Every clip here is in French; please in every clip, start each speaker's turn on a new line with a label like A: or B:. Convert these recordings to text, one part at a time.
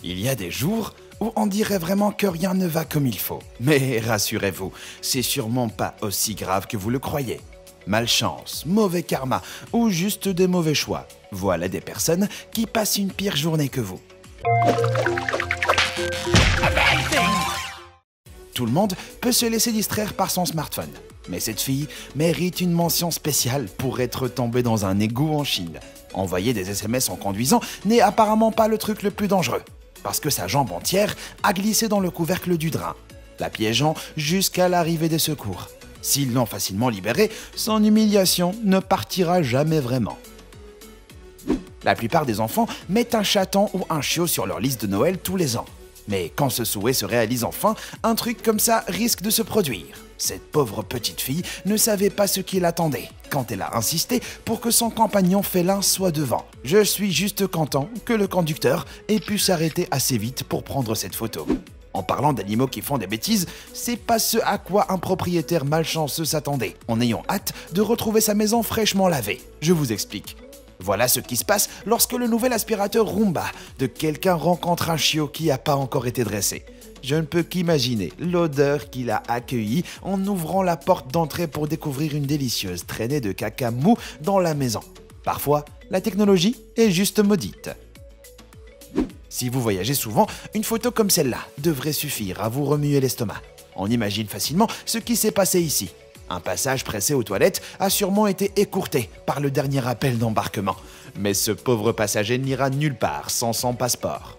A: Il y a des jours où on dirait vraiment que rien ne va comme il faut. Mais rassurez-vous, c'est sûrement pas aussi grave que vous le croyez. Malchance, mauvais karma ou juste des mauvais choix. Voilà des personnes qui passent une pire journée que vous. Tout le monde peut se laisser distraire par son smartphone. Mais cette fille mérite une mention spéciale pour être tombée dans un égout en Chine. Envoyer des SMS en conduisant n'est apparemment pas le truc le plus dangereux, parce que sa jambe entière a glissé dans le couvercle du drain, la piégeant jusqu'à l'arrivée des secours. S'ils l'ont facilement libérée, son humiliation ne partira jamais vraiment. La plupart des enfants mettent un chaton ou un chiot sur leur liste de Noël tous les ans. Mais quand ce souhait se réalise enfin, un truc comme ça risque de se produire. Cette pauvre petite fille ne savait pas ce qui l'attendait quand elle a insisté pour que son compagnon félin soit devant. Je suis juste content que le conducteur ait pu s'arrêter assez vite pour prendre cette photo. En parlant d'animaux qui font des bêtises, c'est pas ce à quoi un propriétaire malchanceux s'attendait, en ayant hâte de retrouver sa maison fraîchement lavée. Je vous explique. Voilà ce qui se passe lorsque le nouvel aspirateur Roomba de quelqu'un rencontre un chiot qui n'a pas encore été dressé. Je ne peux qu'imaginer l'odeur qu'il a accueillie en ouvrant la porte d'entrée pour découvrir une délicieuse traînée de caca mou dans la maison. Parfois, la technologie est juste maudite. Si vous voyagez souvent, une photo comme celle-là devrait suffire à vous remuer l'estomac. On imagine facilement ce qui s'est passé ici. Un passage pressé aux toilettes a sûrement été écourté par le dernier appel d'embarquement. Mais ce pauvre passager n'ira nulle part sans son passeport.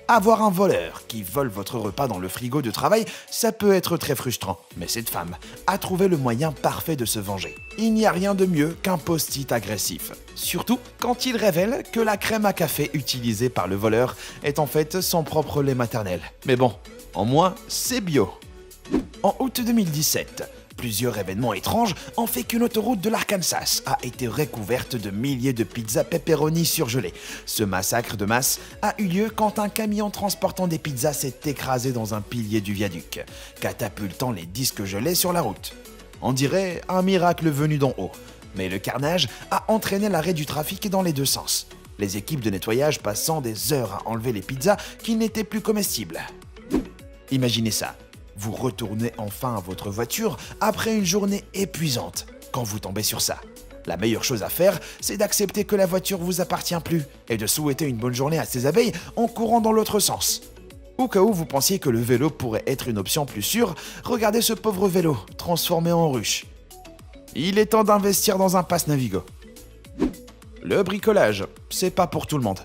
A: Avoir un voleur qui vole votre repas dans le frigo de travail, ça peut être très frustrant. Mais cette femme a trouvé le moyen parfait de se venger. Il n'y a rien de mieux qu'un post-it agressif. Surtout quand il révèle que la crème à café utilisée par le voleur est en fait son propre lait maternel. Mais bon, en moins, c'est bio. En août 2017, plusieurs événements étranges ont fait qu'une autoroute de l'Arkansas a été recouverte de milliers de pizzas pepperoni surgelées. Ce massacre de masse a eu lieu quand un camion transportant des pizzas s'est écrasé dans un pilier du viaduc, catapultant les disques gelés sur la route. On dirait un miracle venu d'en haut, mais le carnage a entraîné l'arrêt du trafic dans les deux sens. Les équipes de nettoyage passant des heures à enlever les pizzas qui n'étaient plus comestibles. Imaginez ça. Vous retournez enfin à votre voiture après une journée épuisante. Quand vous tombez sur ça, la meilleure chose à faire, c'est d'accepter que la voiture vous appartient plus et de souhaiter une bonne journée à ces abeilles en courant dans l'autre sens. Au cas où vous pensiez que le vélo pourrait être une option plus sûre, regardez ce pauvre vélo transformé en ruche. Il est temps d'investir dans un pass Navigo. Le bricolage, c'est pas pour tout le monde.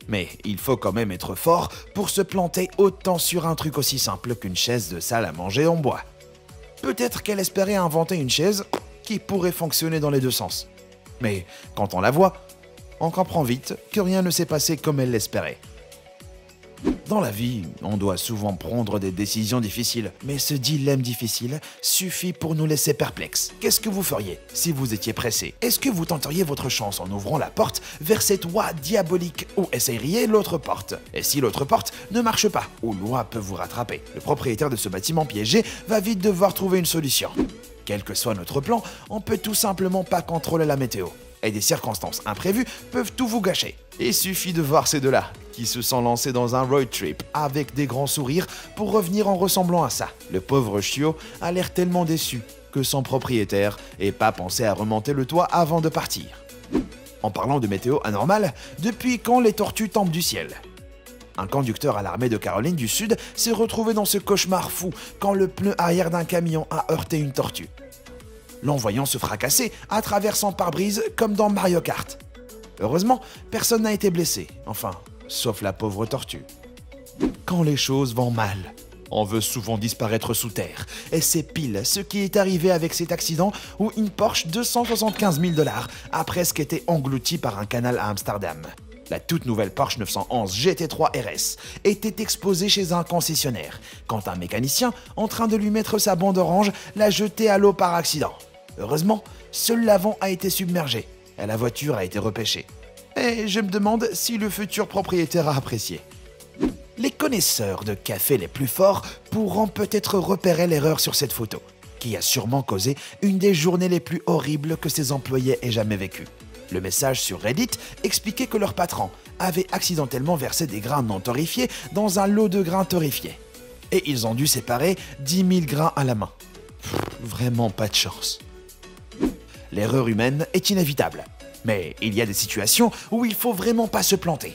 A: Mais il faut quand même être fort pour se planter autant sur un truc aussi simple qu'une chaise de salle à manger en bois. Peut-être qu'elle espérait inventer une chaise qui pourrait fonctionner dans les deux sens. Mais quand on la voit, on comprend vite que rien ne s'est passé comme elle l'espérait. Dans la vie, on doit souvent prendre des décisions difficiles, mais ce dilemme difficile suffit pour nous laisser perplexes. Qu'est-ce que vous feriez si vous étiez pressé? Est-ce que vous tenteriez votre chance en ouvrant la porte vers cette oie diabolique ou essayeriez l'autre porte? Et si l'autre porte ne marche pas, ou l'oie peut vous rattraper? Le propriétaire de ce bâtiment piégé va vite devoir trouver une solution. Quel que soit notre plan, on peut tout simplement pas contrôler la météo. Et des circonstances imprévues peuvent tout vous gâcher. Il suffit de voir ces deux-là, qui se sont lancés dans un road trip avec des grands sourires pour revenir en ressemblant à ça. Le pauvre chiot a l'air tellement déçu que son propriétaire n'ait pas pensé à remonter le toit avant de partir. En parlant de météo anormale, depuis quand les tortues tombent du ciel? Un conducteur à l'armée de Caroline du Sud s'est retrouvé dans ce cauchemar fou quand le pneu arrière d'un camion a heurté une tortue, l'envoyant se fracasser à travers son pare-brise comme dans Mario Kart. Heureusement, personne n'a été blessé, enfin, sauf la pauvre tortue. Quand les choses vont mal, on veut souvent disparaître sous terre, et c'est pile ce qui est arrivé avec cet accident où une Porsche 275 000 $ a presque été engloutie par un canal à Amsterdam. La toute nouvelle Porsche 911 GT3 RS était exposée chez un concessionnaire, quand un mécanicien, en train de lui mettre sa bande orange, l'a jetée à l'eau par accident. Heureusement, seul l'avant a été submergé et la voiture a été repêchée. Et je me demande si le futur propriétaire a apprécié. Les connaisseurs de café les plus forts pourront peut-être repérer l'erreur sur cette photo, qui a sûrement causé une des journées les plus horribles que ces employés aient jamais vécues. Le message sur Reddit expliquait que leur patron avaient accidentellement versé des grains non torréfiés dans un lot de grains torréfiés. Et ils ont dû séparer 10 000 grains à la main. Vraiment pas de chance. L'erreur humaine est inévitable. Mais il y a des situations où il faut vraiment pas se planter.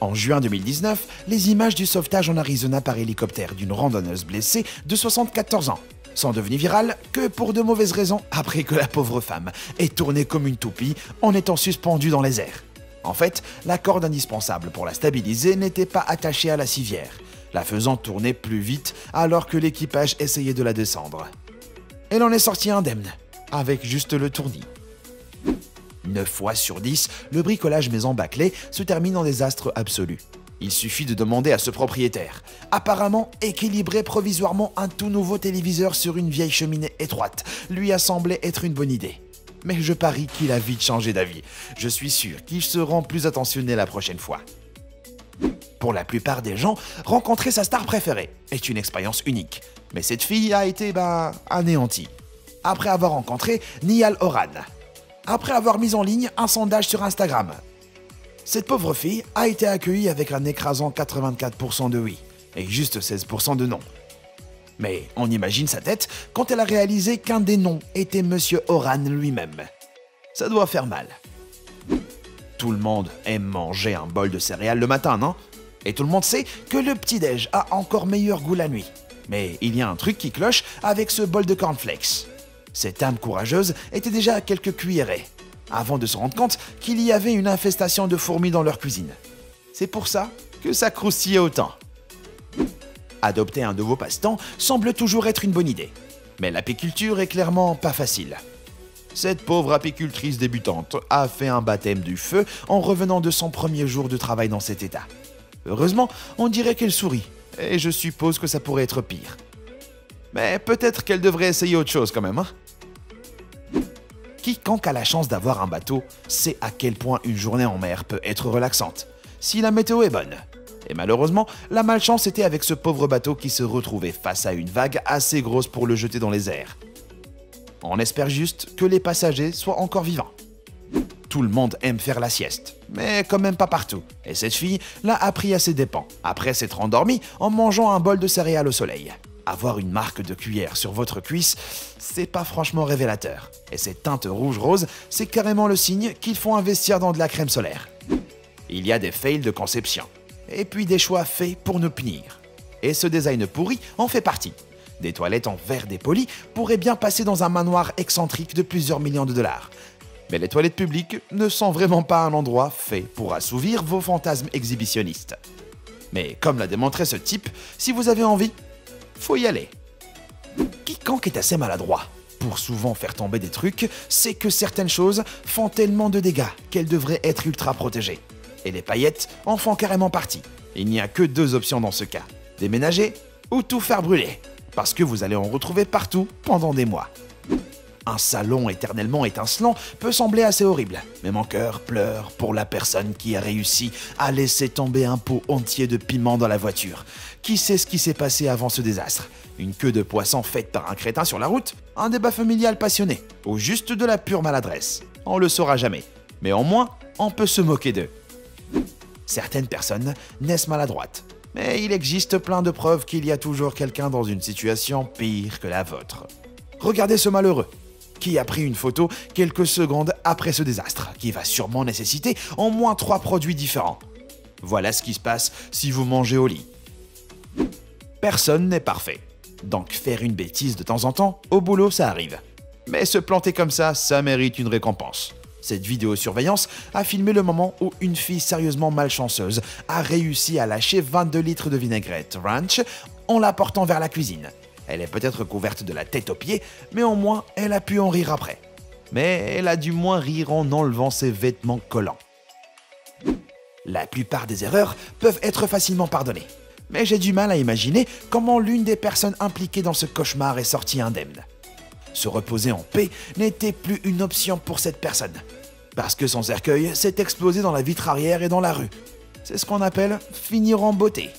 A: En juin 2019, les images du sauvetage en Arizona par hélicoptère d'une randonneuse blessée de 74 ans sont devenues virales que pour de mauvaises raisons après que la pauvre femme ait tourné comme une toupie en étant suspendue dans les airs. En fait, la corde indispensable pour la stabiliser n'était pas attachée à la civière, la faisant tourner plus vite alors que l'équipage essayait de la descendre. Elle en est sortie indemne, avec juste le tournis. 9 fois sur 10, le bricolage maison bâclé se termine en désastre absolu. Il suffit de demander à ce propriétaire. Apparemment, équilibrer provisoirement un tout nouveau téléviseur sur une vieille cheminée étroite lui a semblé être une bonne idée. Mais je parie qu'il a vite changé d'avis. Je suis sûr qu'il se rend plus attentionné la prochaine fois. Pour la plupart des gens, rencontrer sa star préférée est une expérience unique. Mais cette fille a été, anéantie. Après avoir rencontré Niall Horan. Après avoir mis en ligne un sondage sur Instagram. Cette pauvre fille a été accueillie avec un écrasant 84% de oui et juste 16% de non. Mais on imagine sa tête quand elle a réalisé qu'un des noms était Monsieur Horan lui-même. Ça doit faire mal. Tout le monde aime manger un bol de céréales le matin, non? Et tout le monde sait que le petit-déj a encore meilleur goût la nuit. Mais il y a un truc qui cloche avec ce bol de cornflakes. Cette âme courageuse était déjà à quelques cuillerées, avant de se rendre compte qu'il y avait une infestation de fourmis dans leur cuisine. C'est pour ça que ça croustillait autant. Adopter un nouveau passe-temps semble toujours être une bonne idée. Mais l'apiculture est clairement pas facile. Cette pauvre apicultrice débutante a fait un baptême du feu en revenant de son premier jour de travail dans cet état. Heureusement, on dirait qu'elle sourit, et je suppose que ça pourrait être pire. Mais peut-être qu'elle devrait essayer autre chose quand même, hein? Quiconque a la chance d'avoir un bateau sait à quel point une journée en mer peut être relaxante, si la météo est bonne. Et malheureusement, la malchance était avec ce pauvre bateau qui se retrouvait face à une vague assez grosse pour le jeter dans les airs. On espère juste que les passagers soient encore vivants. Tout le monde aime faire la sieste, mais quand même pas partout. Et cette fille l'a appris à ses dépens, après s'être endormie en mangeant un bol de céréales au soleil. Avoir une marque de cuillère sur votre cuisse, c'est pas franchement révélateur. Et cette teinte rouge-rose, c'est carrément le signe qu'il faut investir dans de la crème solaire. Il y a des fails de conception, et puis des choix faits pour nous punir. Et ce design pourri en fait partie. Des toilettes en verre dépoli pourraient bien passer dans un manoir excentrique de plusieurs millions de dollars. Mais les toilettes publiques ne sont vraiment pas un endroit fait pour assouvir vos fantasmes exhibitionnistes. Mais comme l'a démontré ce type, si vous avez envie, faut y aller. Quiconque est assez maladroit pour souvent faire tomber des trucs, c'est que certaines choses font tellement de dégâts qu'elles devraient être ultra protégées. Et les paillettes en font carrément partie. Il n'y a que 2 options dans ce cas, déménager ou tout faire brûler, parce que vous allez en retrouver partout pendant des mois. Un salon éternellement étincelant peut sembler assez horrible, mais mon cœur pleure pour la personne qui a réussi à laisser tomber un pot entier de piment dans la voiture. Qui sait ce qui s'est passé avant ce désastre? Une queue de poisson faite par un crétin sur la route? Un débat familial passionné? Ou juste de la pure maladresse? On le saura jamais, mais au moins, on peut se moquer d'eux. Certaines personnes naissent maladroites, mais il existe plein de preuves qu'il y a toujours quelqu'un dans une situation pire que la vôtre. Regardez ce malheureux, qui a pris une photo quelques secondes après ce désastre, qui va sûrement nécessiter au moins 3 produits différents. Voilà ce qui se passe si vous mangez au lit. Personne n'est parfait, donc faire une bêtise de temps en temps, au boulot ça arrive. Mais se planter comme ça mérite une récompense. Cette vidéosurveillance a filmé le moment où une fille sérieusement malchanceuse a réussi à lâcher 22 litres de vinaigrette ranch en la portant vers la cuisine. Elle est peut-être couverte de la tête aux pieds, mais au moins elle a pu en rire après. Mais elle a du moins rire en enlevant ses vêtements collants. La plupart des erreurs peuvent être facilement pardonnées, mais j'ai du mal à imaginer comment l'une des personnes impliquées dans ce cauchemar est sortie indemne. Se reposer en paix n'était plus une option pour cette personne, parce que son cercueil s'est explosé dans la vitre arrière et dans la rue. C'est ce qu'on appelle finir en beauté.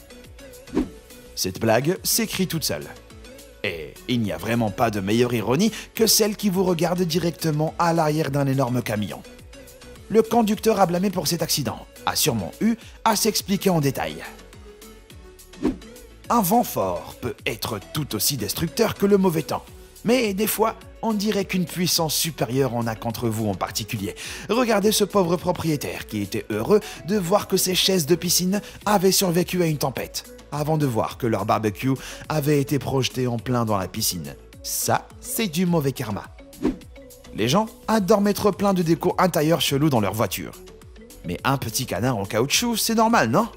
A: Cette blague s'écrit toute seule. Et il n'y a vraiment pas de meilleure ironie que celle qui vous regarde directement à l'arrière d'un énorme camion. Le conducteur à blâmer pour cet accident a sûrement eu à s'expliquer en détail. Un vent fort peut être tout aussi destructeur que le mauvais temps. Mais des fois, on dirait qu'une puissance supérieure en a contre vous en particulier. Regardez ce pauvre propriétaire qui était heureux de voir que ses chaises de piscine avaient survécu à une tempête, avant de voir que leur barbecue avait été projeté en plein dans la piscine. Ça, c'est du mauvais karma. Les gens adorent mettre plein de déco intérieure chelou dans leur voiture. Mais un petit canard en caoutchouc, c'est normal, non ?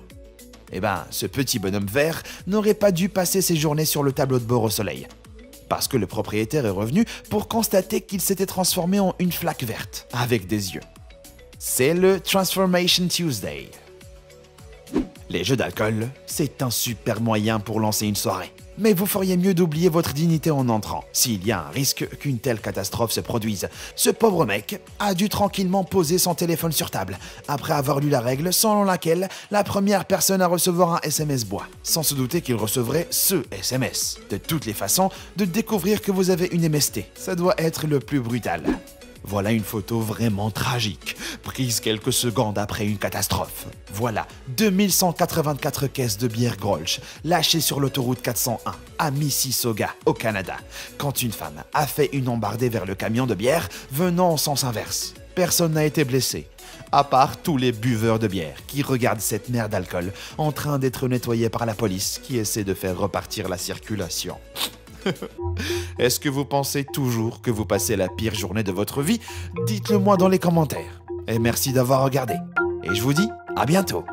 A: Eh ben, ce petit bonhomme vert n'aurait pas dû passer ses journées sur le tableau de bord au soleil. Parce que le propriétaire est revenu pour constater qu'il s'était transformé en une flaque verte, avec des yeux. C'est le Transformation Tuesday. Les jeux d'alcool, c'est un super moyen pour lancer une soirée. Mais vous feriez mieux d'oublier votre dignité en entrant, s'il y a un risque qu'une telle catastrophe se produise. Ce pauvre mec a dû tranquillement poser son téléphone sur table, après avoir lu la règle selon laquelle la première personne à recevoir un SMS boit, sans se douter qu'il recevrait ce SMS. De toutes les façons, de découvrir que vous avez une MST, ça doit être le plus brutal. Voilà une photo vraiment tragique, prise quelques secondes après une catastrophe. Voilà 2184 caisses de bière Grolsch lâchées sur l'autoroute 401 à Mississauga, au Canada, quand une femme a fait une embardée vers le camion de bière venant en sens inverse. Personne n'a été blessé, à part tous les buveurs de bière qui regardent cette mer d'alcool en train d'être nettoyée par la police qui essaie de faire repartir la circulation. Est-ce que vous pensez toujours que vous passez la pire journée de votre vie? Dites-le moi dans les commentaires. Et merci d'avoir regardé. Et je vous dis à bientôt.